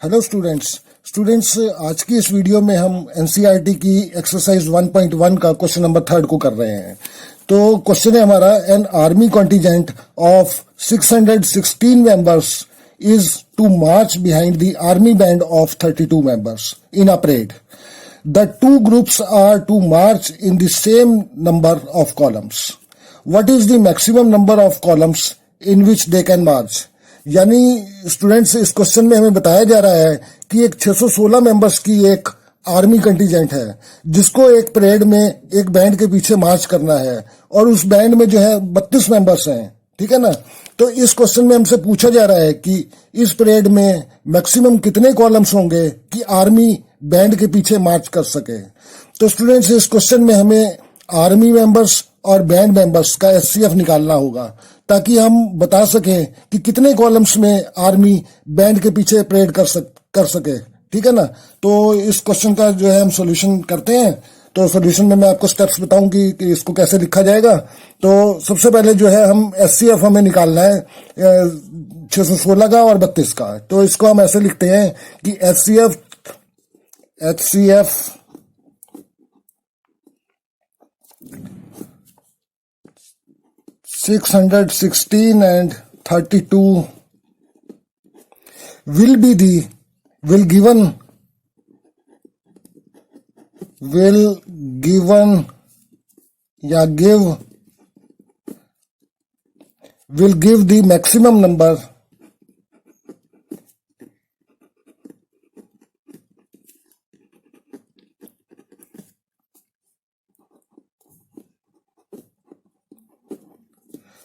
Hello students आज की इस वीडियो में हम एनसीईआरटी की एक्सरसाइज 1.1 का क्वेश्चन नंबर 3 को कर रहे हैं। तो क्वेश्चन है हमारा, an army contingent of 616 members is to march behind the army band of 32 members in a parade. The two groups are to march in the same number of columns. What is the maximum number of columns in which they can march. यानी students इस question में हमें बताया जा रहा है कि एक 616 मेंबर्स की एक आर्मी कंटीजेंट है जिसको एक परेड में एक बैंड के पीछे मार्च करना है, और उस बैंड में जो है 32 मेंबर्स हैं। ठीक है ना। तो इस क्वेश्चन में हमसे पूछा जा रहा है कि इस परेड में मैक्सिमम कितने कॉलम्स होंगे कि आर्मी बैंड के पीछे मार्च कर सके। तो स्टूडेंट्स इस क्वेश्चन में हमें आर्मी मेंबर्स और बैंड मेंबर्स का एचसीएफ निकालना होगा ताकि हम बता सकें कि कितने कॉलम्स में आर्मी बैंड के पीछे परेड कर सके। ठीक है ना। तो इस क्वेश्चन का जो है हम सॉल्यूशन करते हैं। तो सॉल्यूशन में मैं आपको स्टेप्स बताऊंगी कि इसको कैसे लिखा जाएगा। तो सबसे पहले जो है हम एचसीएफ हमें निकालना है 616 का और 32 का। तो इसको हम ऐसे लिखते हैं कि HCF 616 and 32 will give the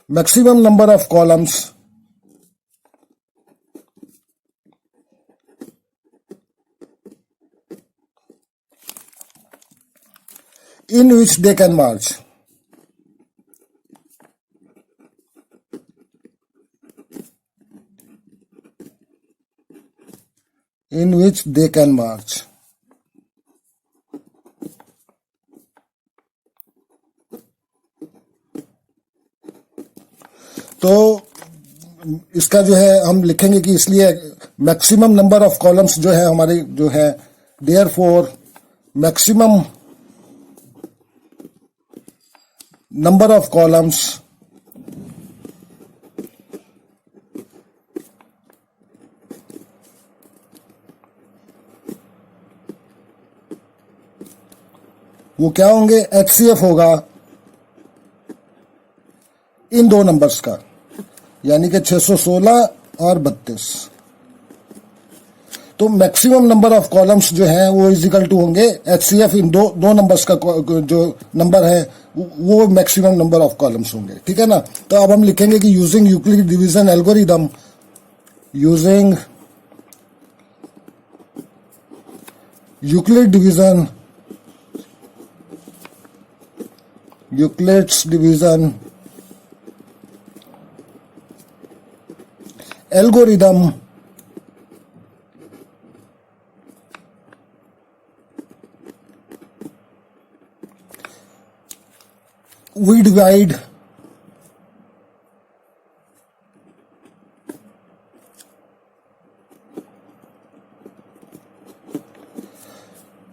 maximum number of columns in which they can march. तो इसका जो है हम लिखेंगे कि इसलिए मैक्सिमम नंबर ऑफ कॉलम्स जो है हमारे जो है therefore maximum number of columns वो क्या होंगे, एचसीएफ होगा इन दो नंबर्स का, यानी कि 616 और 32। तो मैक्सिमम नंबर ऑफ कॉलम्स जो है वो इजिकल टू होंगे एचसीएफ इन दो नंबर्स का जो नंबर है वो मैक्सिमम नंबर ऑफ कॉलम्स होंगे। ठीक है ना। तो अब हम लिखेंगे कि using Euclid division algorithm, Euclid's division algorithm we divide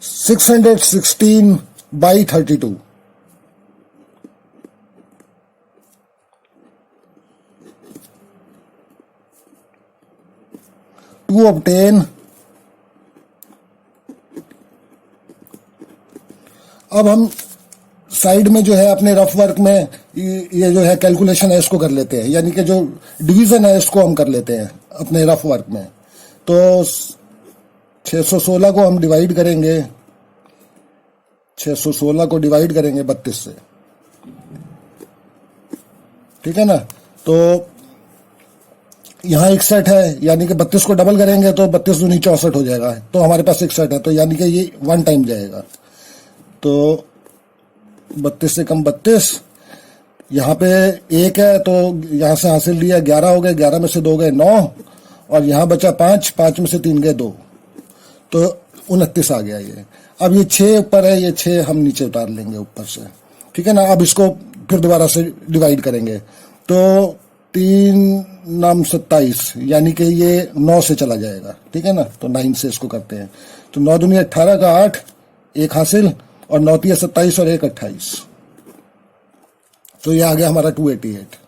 (616) by 32 to obtain। अब हम साइड में जो है अपने रफ वर्क में ये जो है कैलकुलेशन है इसको कर लेते हैं, यानी कि जो डिवीजन है इसको हम कर लेते हैं अपने रफ वर्क में। तो 616 को हम डिवाइड करेंगे, 616 को डिवाइड करेंगे 32 से। ठीक है ना। तो यहाँ एक सेट है, यानी कि 32 को डबल करेंगे तो 32 दूनी 64 हो जाएगा। तो हमारे पास एक सेट है, तो यानी कि ये 1 टाइम जाएगा। तो 32 से कम 32, यहाँ पे 1 है तो यहाँ से हासिल लिया 11 हो गए, 11 में से 2 गए 9, और यहाँ बचा 5, 5 में से 3 गए 2, तो 29 आ गया ये। अब ये 6 ऊपर है, ये 6 हम नीचे उतार लेंगे ऊपर से। ठीक है ना। अब इसको फिर दोबारा से डिवाइड करेंगे। तो तीन नाम 27, यानी कि ये 9 से चला जाएगा, ठीक है ना। तो 9 से इसको करते हैं, तो 9 दूनी 18 का 8, एक हासिल, और 9 तिया 27 और एक 28, तो ये आ गया हमारा 288।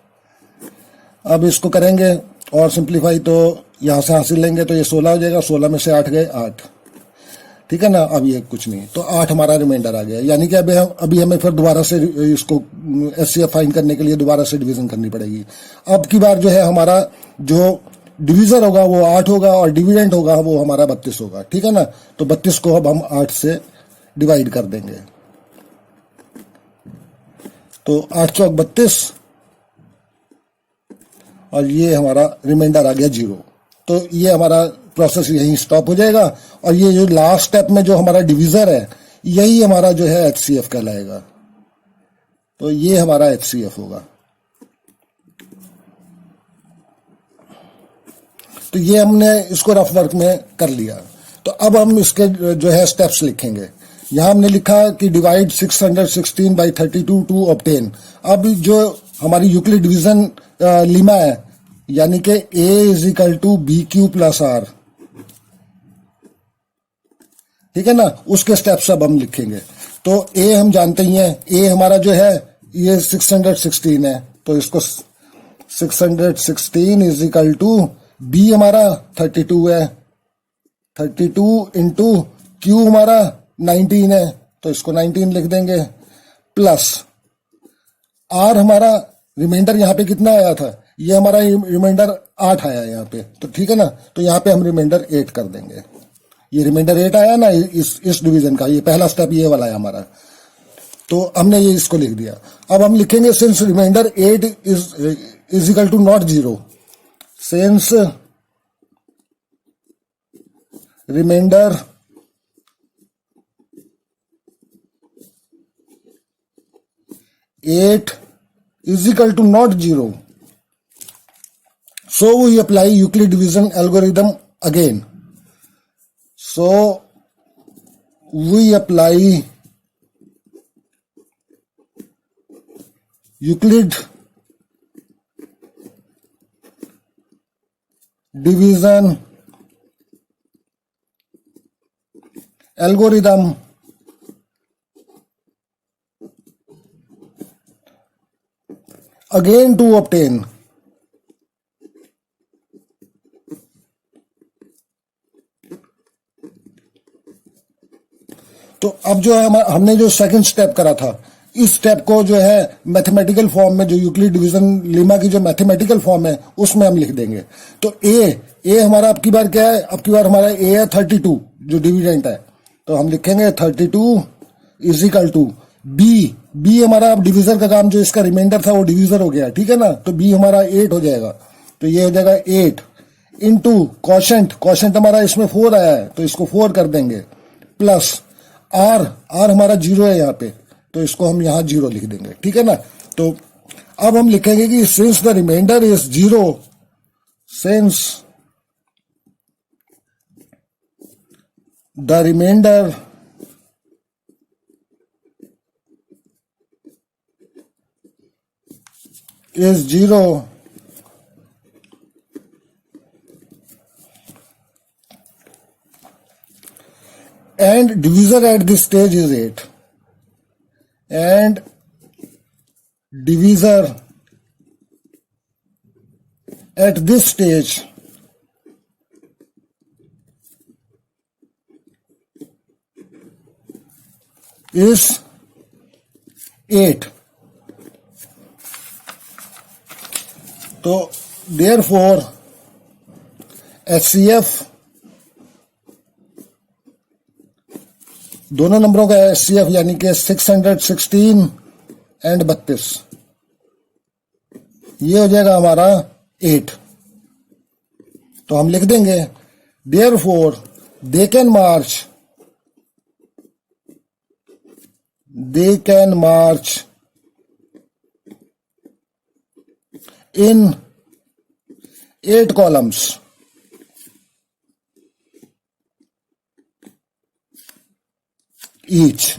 अब इसको करेंगे और सिंप्लीफाई, तो यहां से हासिल लेंगे तो ये 16 हो जाएगा, 16 में से 8 गए 8, ठीक है ना। अब ये कुछ नहीं, तो 8 हमारा रिमाइंडर आ गया, यानी कि अभी हमें फिर दोबारा से इसको एचसीएफ फाइंड करने के लिए दोबारा से डिवीजन करनी पड़ेगी। अब की बार जो है हमारा जो डिवीजर होगा वो 8 होगा और डिविडेंड होगा वो हमारा 32 होगा, ठीक है ना। तो 32 को अब हम 8 से डिवाइड कर देंगे, तो 8 चौक 32, और ये हमारा रिमाइंडर आ गया 0। तो ये हमारा प्रोसेस यहीं स्टॉप हो जाएगा, और ये जो लास्ट स्टेप में जो हमारा डिवीजर है यही हमारा जो है एचसीएफ कहलाएगा, तो ये हमारा एचसीएफ होगा। तो ये हमने इसको रफ वर्क में कर लिया। तो अब हम इसके जो है स्टेप्स लिखेंगे। यहां हमने लिखा कि डिवाइड 616 बाई 32 टू ऑब्टेन। अब जो हमारी यूक्लिड डिवीजन लीमा है, यानी कि a is equal to B Q plus R, ठीक है ना, उसके स्टेप्स अब हम लिखेंगे। तो a हम जानते ही हैं, a हमारा जो है ये 616 है, तो इसको 616 इज इक्वल टू b हमारा 32 है, 32 इंटू q हमारा 19 है, तो इसको 19 लिख देंगे, प्लस r हमारा रिमाइंडर यहाँ पे कितना आया था, ये हमारा रिमाइंडर 8 आया यहाँ पे, तो ठीक है ना। तो यहाँ पे हम रिमाइंडर 8 कर देंगे। ये रिमाइंडर 8 आया ना इस डिवीजन का, ये पहला स्टेप ये वाला है हमारा, तो हमने ये इसको लिख दिया। अब हम लिखेंगे since remainder 8 is equal to not 0, since remainder 8 is equal to not 0, so we apply Euclid division algorithm again. So we apply Euclid division algorithm again to obtain तो अब जो है हमने जो सेकंड स्टेप करा था, इस स्टेप को जो है मैथमेटिकल फॉर्म में, जो यूक्लिड डिवीजन लीमा की जो मैथमेटिकल फॉर्म है उसमें हम लिख देंगे। तो ए हमारा अब की बार क्या है, अब की बार हमारा ए है 32 जो डिविडेंट है, तो हम लिखेंगे 32 इज इक्वल टू बी हमारा अब डिवीजर का काम, जो इसका रिमाइंडर था वो डिवीजर हो गया, ठीक है ना। तो बी हमारा 8 हो जाएगा, तो ये हो जाएगा 8 इंटू कॉशेंट हमारा इसमें 4 आया है, तो इसको 4 कर देंगे, प्लस आर हमारा 0 है यहाँ पे, तो इसको हम यहाँ 0 लिख देंगे, ठीक है ना। तो अब हम लिखेंगे कि since the remainder is 0, since the remainder is 0, and divisor at this stage is 8, and divisor at this stage is 8. तो therefore HCF दोनों नंबरों का HCF यानी कि 616 एंड 32, ये हो जाएगा हमारा 8। तो हम लिख देंगे therefore they can march in 8 columns each.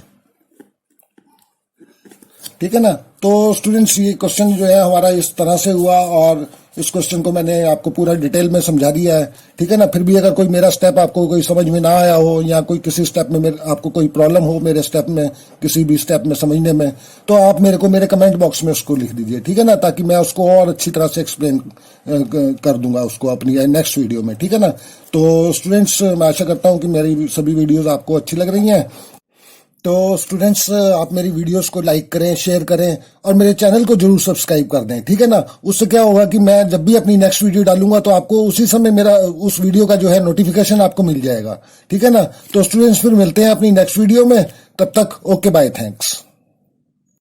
ठीक है ना। तो स्टूडेंट्स ये क्वेश्चन जो है हमारा इस तरह से हुआ और इस क्वेश्चन को मैंने आपको पूरा डिटेल में समझा दिया है, ठीक है ना। फिर भी अगर कोई मेरा स्टेप आपको कोई समझ में ना आया हो या कोई किसी स्टेप में आपको कोई प्रॉब्लम हो मेरे स्टेप में, किसी भी स्टेप में समझने में, तो आप मेरे को मेरे कमेंट बॉक्स में उसको लिख दीजिए, ठीक है ना, ताकि मैं उसको और अच्छी तरह से एक्सप्लेन कर दूंगा उसको अपनी नेक्स्ट वीडियो में, ठीक है ना। तो स्टूडेंट्स मैं आशा करता हूँ कि मेरी सभी वीडियोज आपको अच्छी लग रही हैं। तो स्टूडेंट्स आप मेरी वीडियोस को लाइक करें, शेयर करें और मेरे चैनल को जरूर सब्सक्राइब कर दें, ठीक है ना। उससे क्या होगा कि मैं जब भी अपनी नेक्स्ट वीडियो डालूंगा तो आपको उसी समय मेरा उस वीडियो का जो है नोटिफिकेशन आपको मिल जाएगा, ठीक है ना। तो स्टूडेंट्स फिर मिलते हैं अपनी नेक्स्ट वीडियो में, तब तक ओके बाय, थैंक्स।